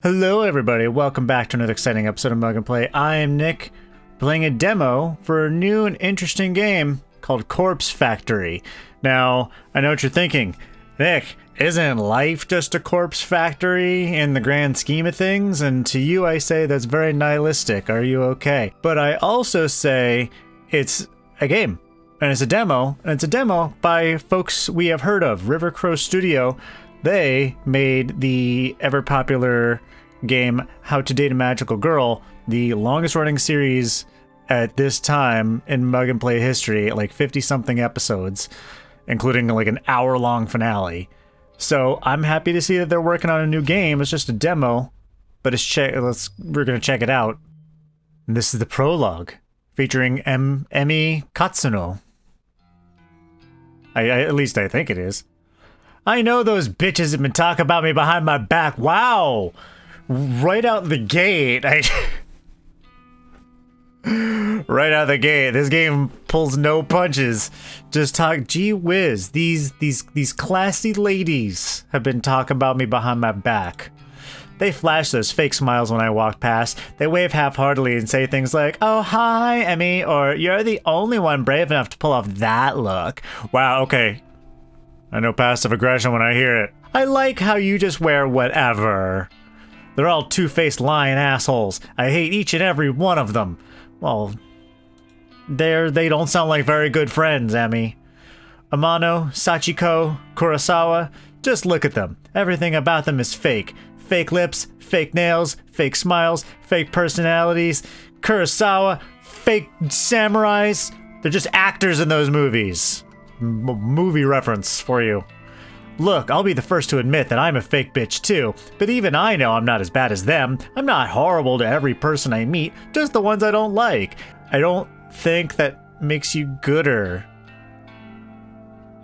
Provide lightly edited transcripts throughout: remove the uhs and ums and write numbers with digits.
Hello everybody, welcome back to another exciting episode of Mug and Play. I am Nick, playing a demo for a new and interesting game called Corpse Factory. Now, I know what you're thinking. Nick, isn't life just a corpse factory in the grand scheme of things? And to you I say that's very nihilistic. Are you okay? But I also say it's a game, and it's a demo, by folks we have heard of, River Crow Studio. They made the ever-popular game How to Date a Magical Girl, the longest-running series at this time in Mug and Play history, like 50-something episodes, including like an hour-long finale. So I'm happy to see that they're working on a new game. It's just a demo, but we're gonna check it out. And this is the prologue, featuring Emi Katsuno. At least I think it is. I know those bitches have been talking about me behind my back. Wow! Right out the gate, right out the gate, this game pulls no punches. Just talk, gee whiz, these classy ladies have been talking about me behind my back. They flash those fake smiles when I walk past. They wave half-heartedly and say things like, "Oh, hi, Emmy," or "You're the only one brave enough to pull off that look." Wow, okay. I know passive aggression when I hear it. I like how you just wear whatever. They're all two-faced lying assholes. I hate each and every one of them. Well, they don't sound like very good friends, Emmy. Amano, Sachiko, Kurosawa, just look at them. Everything about them is fake. Fake lips, fake nails, fake smiles, fake personalities. Kurosawa, fake samurais. They're just actors in those movies. Movie reference for you. Look, I'll be the first to admit that I'm a fake bitch too, but even I know I'm not as bad as them. I'm not horrible to every person I meet, just the ones I don't like. I don't think that makes you gooder.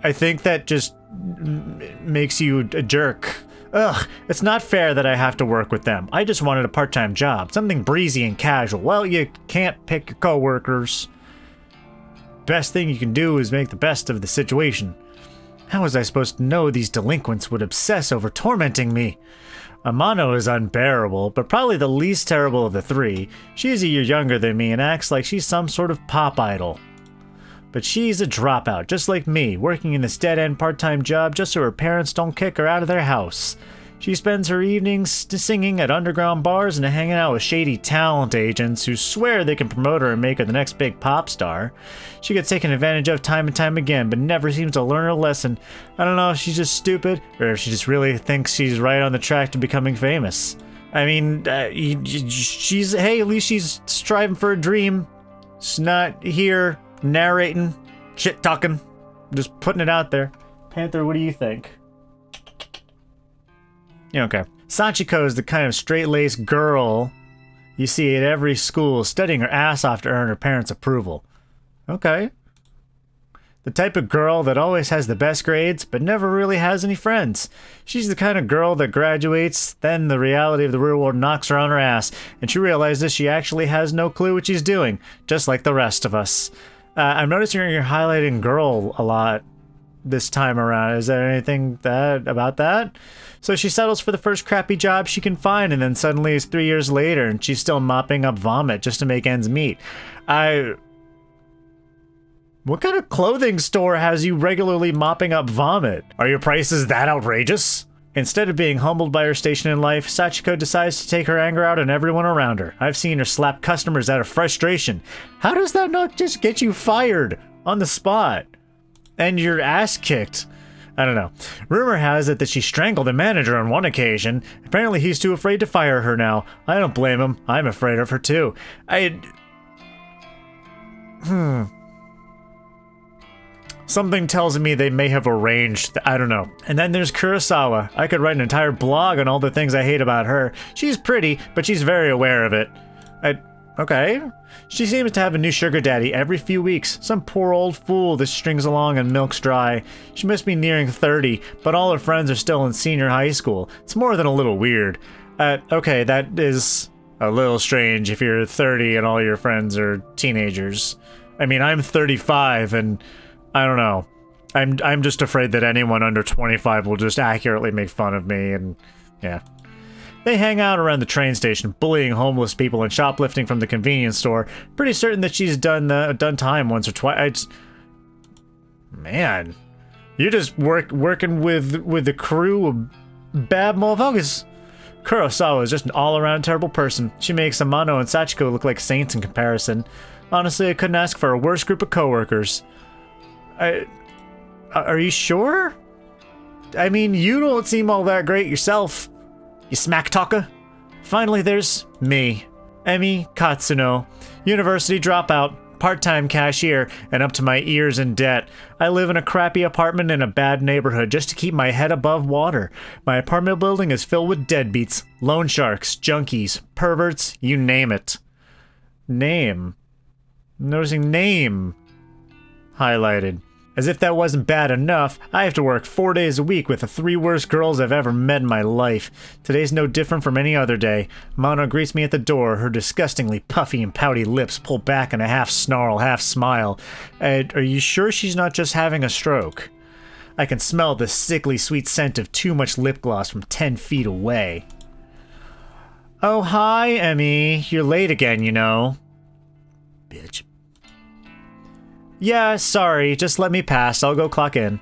I think that just makes you a jerk. Ugh, it's not fair that I have to work with them. I just wanted a part-time job, something breezy and casual. Well, you can't pick your coworkers. Best thing you can do is make the best of the situation. How was I supposed to know these delinquents would obsess over tormenting me? Amano is unbearable, but probably the least terrible of the three. She's a year younger than me and acts like she's some sort of pop idol. But she's a dropout, just like me, working in this dead-end part-time job just so her parents don't kick her out of their house. She spends her evenings singing at underground bars and hanging out with shady talent agents who swear they can promote her and make her the next big pop star. She gets taken advantage of time and time again, but never seems to learn her lesson. I don't know if she's just stupid, or if she just really thinks she's right on the track to becoming famous. I mean, hey, at least she's striving for a dream. She's not here narrating, shit-talking, just putting it out there. Panther, what do you think? Okay. Sachiko is the kind of straight-laced girl you see at every school, studying her ass off to earn her parents' approval. Okay. The type of girl that always has the best grades, but never really has any friends. She's the kind of girl that graduates, then the reality of the real world knocks her on her ass, and she realizes she actually has no clue what she's doing, just like the rest of us. I'm noticing you're highlighting girl a lot this time around. Is there anything about that? So she settles for the first crappy job she can find, and then suddenly it's 3 years later and she's still mopping up vomit just to make ends meet. What kind of clothing store has you regularly mopping up vomit? Are your prices that outrageous? Instead of being humbled by her station in life, Sachiko decides to take her anger out on everyone around her. I've seen her slap customers out of frustration. How does that not just get you fired on the spot? And your ass kicked. I don't know. Rumor has it that she strangled the manager on one occasion. Apparently he's too afraid to fire her now. I don't blame him. I'm afraid of her too. Something tells me they may have arranged, I don't know. And then there's Kurosawa. I could write an entire blog on all the things I hate about her. She's pretty, but she's very aware of it. Okay. She seems to have a new sugar daddy every few weeks. Some poor old fool that strings along and milks dry. She must be nearing 30, but all her friends are still in senior high school. It's more than a little weird. Okay, that is a little strange if you're 30 and all your friends are teenagers. I mean, I'm 35 and I don't know. I'm just afraid that anyone under 25 will just accurately make fun of me and yeah. They hang out around the train station, bullying homeless people and shoplifting from the convenience store. Pretty certain that she's done time once or twice. Man, you're just working with the crew of bad motherfuckers. Kurosawa is just an all-around terrible person. She makes Amano and Sachiko look like saints in comparison. Honestly, I couldn't ask for a worse group of coworkers. Are you sure? I mean, you don't seem all that great yourself. You smack talker. Finally, there's me, Emi Katsuno, university dropout, part-time cashier, and up to my ears in debt. I live in a crappy apartment in a bad neighborhood just to keep my head above water. My apartment building is filled with deadbeats, loan sharks, junkies, perverts, you name it. Name. Noticing name highlighted. As if that wasn't bad enough, I have to work 4 days a week with the 3 worst girls I've ever met in my life. Today's no different from any other day. Mano greets me at the door, her disgustingly puffy and pouty lips pulled back in a half snarl, half smile. Are you sure she's not just having a stroke? I can smell the sickly sweet scent of too much lip gloss from 10 feet away. Oh, hi, Emmy. You're late again, you know. Bitch. Yeah, sorry, just let me pass, I'll go clock in.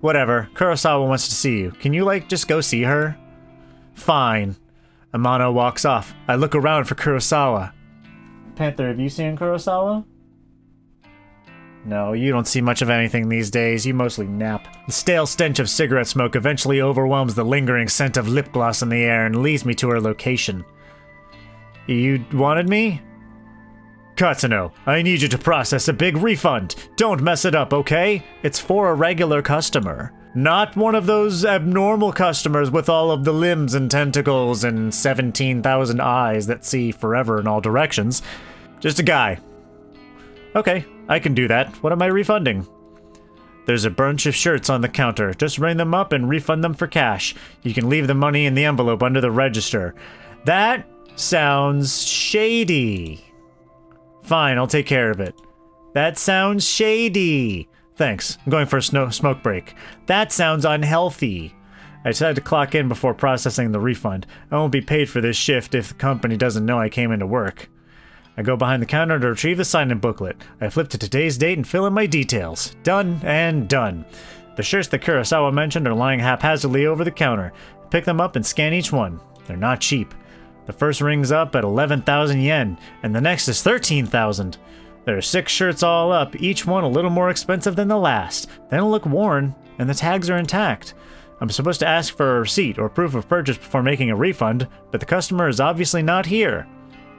Whatever, Kurosawa wants to see you. Can you, just go see her? Fine. Amano walks off. I look around for Kurosawa. Panther, have you seen Kurosawa? No, you don't see much of anything these days, you mostly nap. The stale stench of cigarette smoke eventually overwhelms the lingering scent of lip gloss in the air and leads me to her location. You wanted me? Katsuno, I need you to process a big refund. Don't mess it up, okay? It's for a regular customer. Not one of those abnormal customers with all of the limbs and tentacles and 17,000 eyes that see forever in all directions. Just a guy. Okay, I can do that. What am I refunding? There's a bunch of shirts on the counter. Just ring them up and refund them for cash. You can leave the money in the envelope under the register. That sounds shady. Fine, I'll take care of it. That sounds shady. Thanks, I'm going for a smoke break. That sounds unhealthy. I decided to clock in before processing the refund. I won't be paid for this shift if the company doesn't know I came into work. I go behind the counter to retrieve the sign-in booklet. I flip to today's date and fill in my details. Done and done. The shirts that Kurosawa mentioned are lying haphazardly over the counter. I pick them up and scan each one. They're not cheap. The first rings up at 11,000 yen, and the next is 13,000. There are 6 shirts all up, each one a little more expensive than the last. They don't look worn, and the tags are intact. I'm supposed to ask for a receipt or proof of purchase before making a refund, but the customer is obviously not here.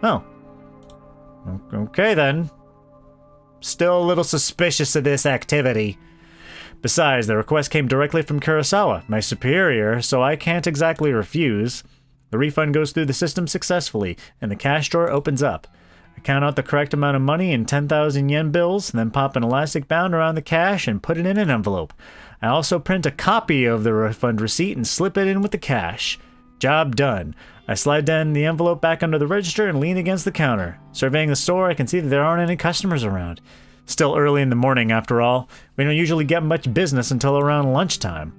Oh. Okay then. Still a little suspicious of this activity. Besides, the request came directly from Kurosawa, my superior, so I can't exactly refuse. The refund goes through the system successfully, and the cash drawer opens up. I count out the correct amount of money in 10,000 yen bills, and then pop an elastic band around the cash and put it in an envelope. I also print a copy of the refund receipt and slip it in with the cash. Job done. I slide down the envelope back under the register and lean against the counter. Surveying the store, I can see that there aren't any customers around. Still early in the morning, after all. We don't usually get much business until around lunchtime.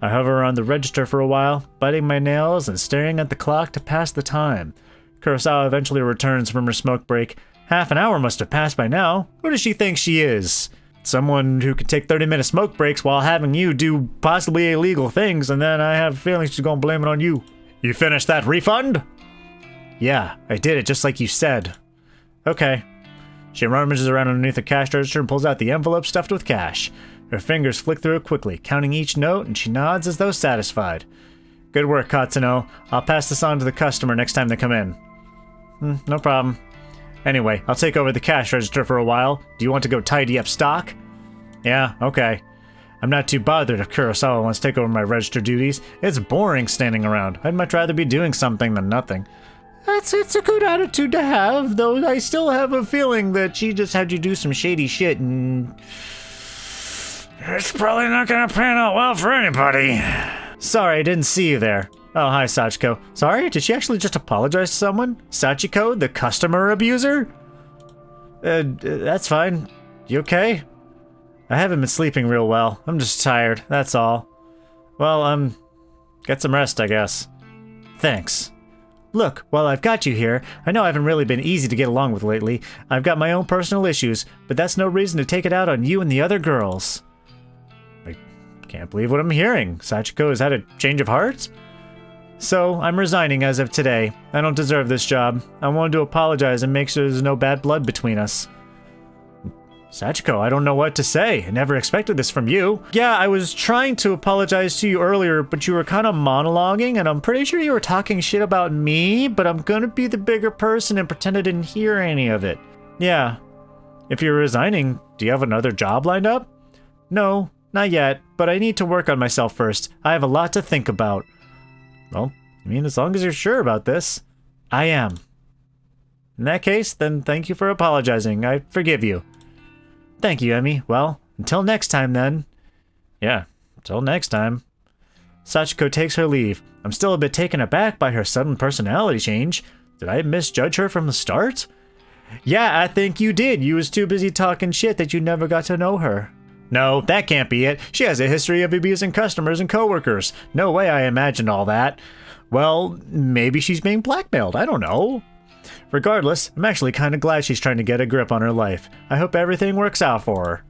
I hover around the register for a while, biting my nails and staring at the clock to pass the time. Kurosawa eventually returns from her smoke break. Half an hour must have passed by now. Who does she think she is? Someone who could take 30-minute smoke breaks while having you do possibly illegal things, and then I have a feeling she's gonna blame it on you. You finished that refund? Yeah, I did it just like you said. Okay. She rummages around underneath the cash register and pulls out the envelope stuffed with cash. Her fingers flick through it quickly, counting each note, and she nods as though satisfied. Good work, Katsuno. I'll pass this on to the customer next time they come in. No problem. Anyway, I'll take over the cash register for a while. Do you want to go tidy up stock? Yeah, okay. I'm not too bothered if Kurosawa wants to take over my register duties. It's boring standing around. I'd much rather be doing something than nothing. It's a good attitude to have, though I still have a feeling that she just had you do some shady shit and... It's probably not gonna pan out well for anybody. Sorry, I didn't see you there. Oh, hi, Sachiko. Sorry, did she actually just apologize to someone? Sachiko, the customer abuser? That's fine. You okay? I haven't been sleeping real well. I'm just tired, that's all. Well, get some rest, I guess. Thanks. Look, while I've got you here, I know I haven't really been easy to get along with lately. I've got my own personal issues, but that's no reason to take it out on you and the other girls. I can't believe what I'm hearing. Sachiko has had a change of heart? So, I'm resigning as of today. I don't deserve this job. I wanted to apologize and make sure there's no bad blood between us. Sachiko, I don't know what to say. I never expected this from you. Yeah, I was trying to apologize to you earlier, but you were kind of monologuing, and I'm pretty sure you were talking shit about me, but I'm gonna be the bigger person and pretend I didn't hear any of it. Yeah. If you're resigning, do you have another job lined up? No, not yet, but I need to work on myself first. I have a lot to think about. Well, I mean, as long as you're sure about this. I am. In that case, then thank you for apologizing. I forgive you. Thank you, Emmy. Well, until next time, then. Yeah, until next time. Sachiko takes her leave. I'm still a bit taken aback by her sudden personality change. Did I misjudge her from the start? Yeah, I think you did. You was too busy talking shit that you never got to know her. No, that can't be it. She has a history of abusing customers and coworkers. No way I imagined all that. Well, maybe she's being blackmailed. I don't know. Regardless, I'm actually kind of glad she's trying to get a grip on her life. I hope everything works out for her.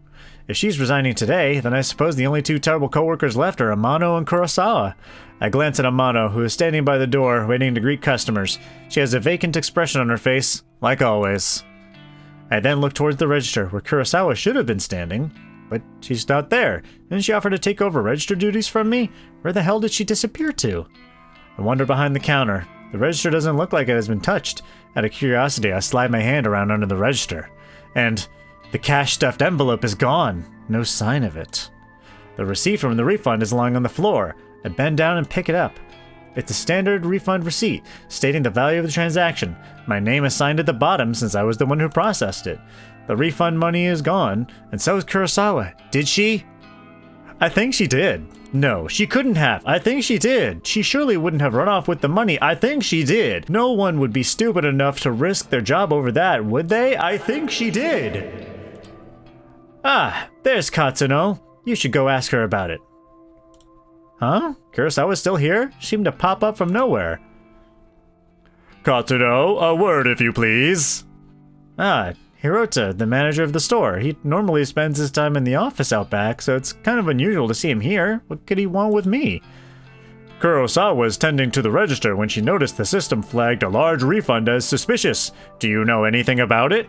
If she's resigning today, then I suppose the only two terrible coworkers left are Amano and Kurosawa. I glance at Amano, who is standing by the door, waiting to greet customers. She has a vacant expression on her face, like always. I then look towards the register, where Kurosawa should have been standing. But she's not there. Didn't she offer to take over register duties from me? Where the hell did she disappear to? I wander behind the counter. The register doesn't look like it has been touched. Out of curiosity, I slide my hand around under the register. And the cash-stuffed envelope is gone. No sign of it. The receipt from the refund is lying on the floor. I bend down and pick it up. It's a standard refund receipt, stating the value of the transaction. My name is signed at the bottom since I was the one who processed it. The refund money is gone, and so is Kurosawa. Did she? I think she did. No, she couldn't have. I think she did. She surely wouldn't have run off with the money. I think she did. No one would be stupid enough to risk their job over that, would they? I think she did. Ah, there's Katsuno. You should go ask her about it. Huh? Kurosawa's still here? She seemed to pop up from nowhere. Katsuno, a word if you please. Ah, Hirota, the manager of the store. He normally spends his time in the office out back, so it's kind of unusual to see him here. What could he want with me? Kurosawa was tending to the register when she noticed the system flagged a large refund as suspicious. Do you know anything about it?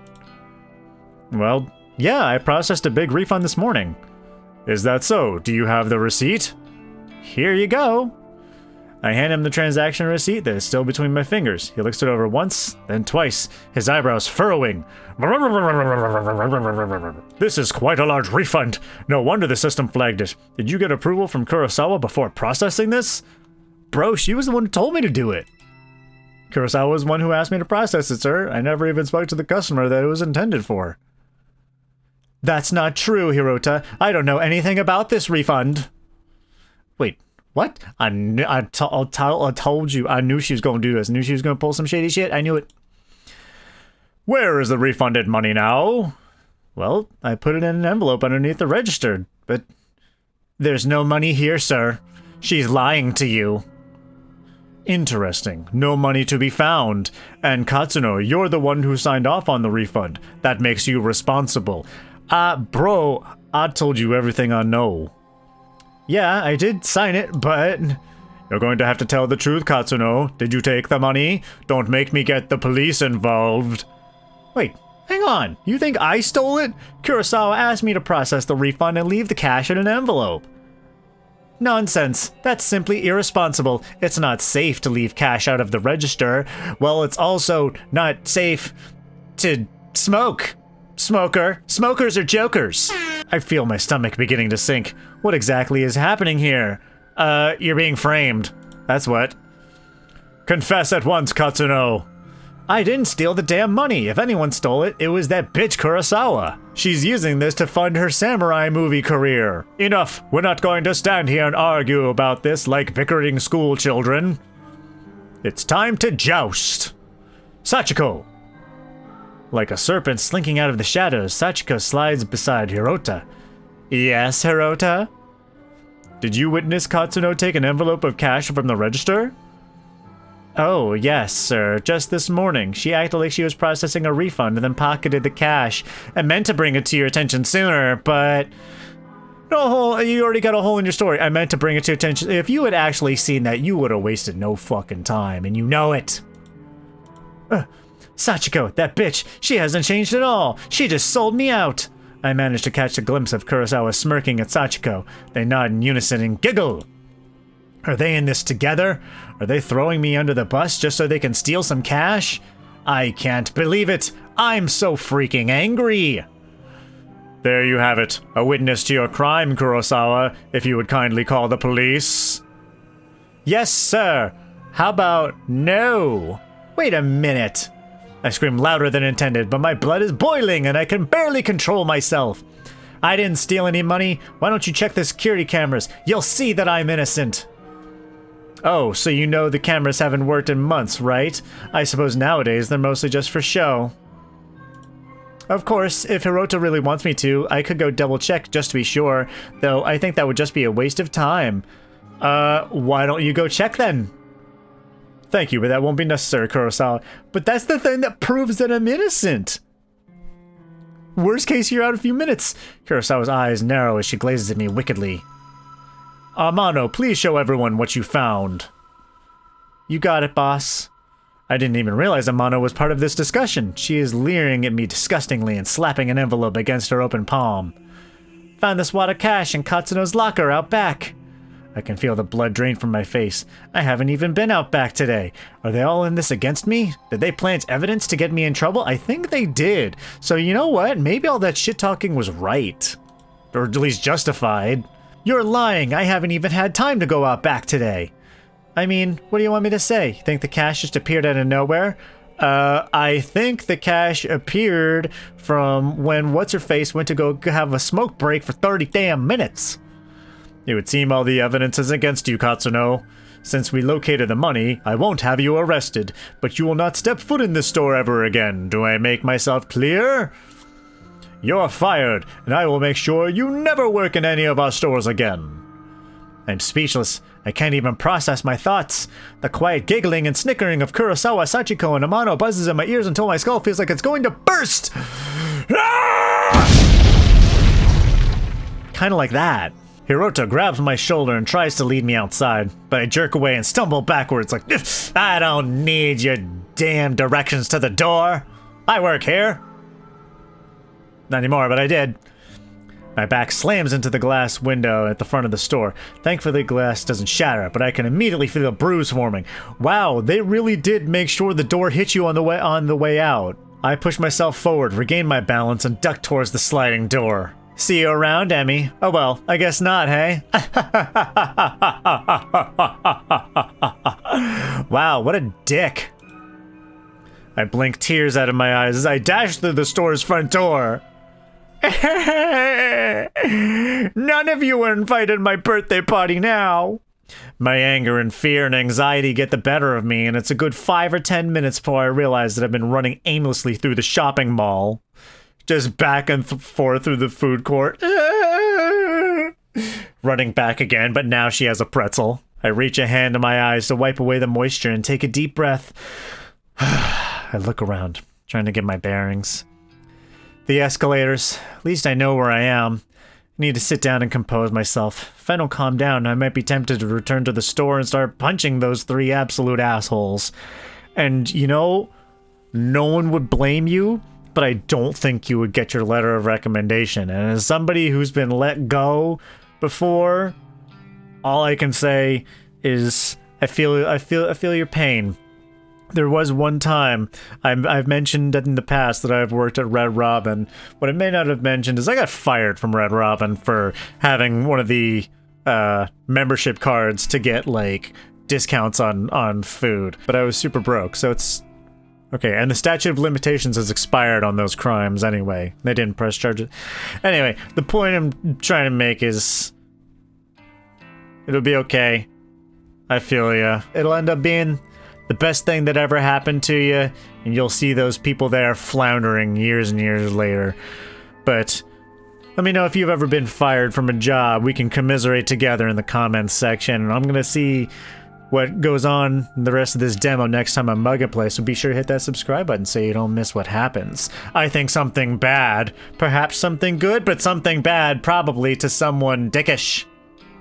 Well, yeah, I processed a big refund this morning. Is that so? Do you have the receipt? Here you go. I hand him the transaction receipt that is still between my fingers. He looks it over once, then twice, his eyebrows furrowing. This is quite a large refund. No wonder the system flagged it. Did you get approval from Kurosawa before processing this? Bro, she was the one who told me to do it. Kurosawa was the one who asked me to process it, sir. I never even spoke to the customer that it was intended for. That's not true, Hirota. I don't know anything about this refund. Wait. What? I told you. I knew she was going to do this. I knew she was going to pull some shady shit. I knew it. Where is the refunded money now? Well, I put it in an envelope underneath the register, but there's no money here, sir. She's lying to you. Interesting. No money to be found. And Katsuno, you're the one who signed off on the refund. That makes you responsible. Bro, I told you everything I know. Yeah, I did sign it, but... You're going to have to tell the truth, Katsuno. Did you take the money? Don't make me get the police involved. Wait, hang on. You think I stole it? Kurosawa asked me to process the refund and leave the cash in an envelope. Nonsense. That's simply irresponsible. It's not safe to leave cash out of the register. Well, it's also not safe to smoke. Smoker. Smokers are jokers. I feel my stomach beginning to sink. What exactly is happening here? You're being framed. That's what. Confess at once, Katsuno. I didn't steal the damn money. If anyone stole it, it was that bitch Kurosawa. She's using this to fund her samurai movie career. Enough. We're not going to stand here and argue about this like bickering school children. It's time to joust. Sachiko. Like a serpent slinking out of the shadows, Sachiko slides beside Hirota. Yes, Hirota? Did you witness Katsuno take an envelope of cash from the register? Oh, yes, sir. Just this morning, she acted like she was processing a refund and then pocketed the cash. I meant to bring it to your attention sooner, but... No, you already got a hole in your story. I meant to bring it to your attention. If you had actually seen that, you would have wasted no fucking time, and you know it. Sachiko, that bitch, she hasn't changed at all. She just sold me out. I managed to catch a glimpse of Kurosawa smirking at Sachiko. They nod in unison and giggle. Are they in this together? Are they throwing me under the bus just so they can steal some cash? I can't believe it. I'm so freaking angry. There you have it. A witness to your crime, Kurosawa, if you would kindly call the police. Yes, sir. How about no? Wait a minute. I scream louder than intended, but my blood is boiling and I can barely control myself. I didn't steal any money. Why don't you check the security cameras? You'll see that I'm innocent. Oh, so you know the cameras haven't worked in months, right? I suppose nowadays they're mostly just for show. Of course, if Hirota really wants me to, I could go double check just to be sure, though I think that would just be a waste of time. Why don't you go check then? Thank you, but that won't be necessary, Kurosawa. But that's the thing that proves that I'm innocent. Worst case, you're out a few minutes. Kurosawa's eyes narrow as she glazes at me wickedly. Amano, please show everyone what you found. You got it, boss. I didn't even realize Amano was part of this discussion. She is leering at me disgustingly and slapping an envelope against her open palm. Found this wad of cash in Katsuno's locker out back. I can feel the blood drain from my face. I haven't even been out back today. Are they all in this against me? Did they plant evidence to get me in trouble? I think they did. So you know what? Maybe all that shit-talking was right. Or at least justified. You're lying. I haven't even had time to go out back today. I mean, what do you want me to say? Think the cash just appeared out of nowhere? I think the cash appeared from when What's-Her-Face went to go have a smoke break for 30 damn minutes. It would seem all the evidence is against you, Katsuno. Since we located the money, I won't have you arrested, but you will not step foot in this store ever again. Do I make myself clear? You're fired, and I will make sure you never work in any of our stores again. I'm speechless. I can't even process my thoughts. The quiet giggling and snickering of Kurosawa, Sachiko, and Amano buzzes in my ears until my skull feels like it's going to burst! Kinda like that. Hirota grabs my shoulder and tries to lead me outside, but I jerk away and stumble backwards like, I don't need your damn directions to the door. I work here. Not anymore, but I did. My back slams into the glass window at the front of the store. Thankfully, the glass doesn't shatter, but I can immediately feel a bruise forming. Wow, they really did make sure the door hit you on the way out. I push myself forward, regain my balance, and duck towards the sliding door. See you around, Emmy. Oh well, I guess not, hey? Wow, what a dick. I blink tears out of my eyes as I dash through the store's front door. None of you were invited to my birthday party now. My anger and fear and anxiety get the better of me, and it's a good 5 or 10 minutes before I realize that I've been running aimlessly through the shopping mall. Just back and forth through the food court. Running back again, but now she has a pretzel. I reach a hand to my eyes to wipe away the moisture and take a deep breath. I look around, trying to get my bearings. The escalators. At least I know where I am. I need to sit down and compose myself. If I don't calm down, I might be tempted to return to the store and start punching those 3 absolute assholes. And, you know, no one would blame you, but I don't think you would get your letter of recommendation. And as somebody who's been let go before, all I can say is I feel your pain. There was one time, I've mentioned in the past that I've worked at Red Robin. What I may not have mentioned is I got fired from Red Robin for having one of the membership cards to get, like, discounts on food. But I was super broke, so it's... Okay, and the statute of limitations has expired on those crimes anyway. They didn't press charges. Anyway, the point I'm trying to make is... It'll be okay. I feel ya. It'll end up being... the best thing that ever happened to you, and you'll see those people there floundering years and years later. But let me know if you've ever been fired from a job. We can commiserate together in the comments section, and I'm gonna see what goes on in the rest of this demo next time on MugAndPlay, so be sure to hit that subscribe button so you don't miss what happens. I think something bad, perhaps something good, but something bad probably to someone dickish.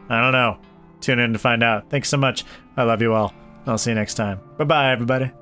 I don't know. Tune in to find out. Thanks so much. I love you all. I'll see you next time. Bye-bye, everybody.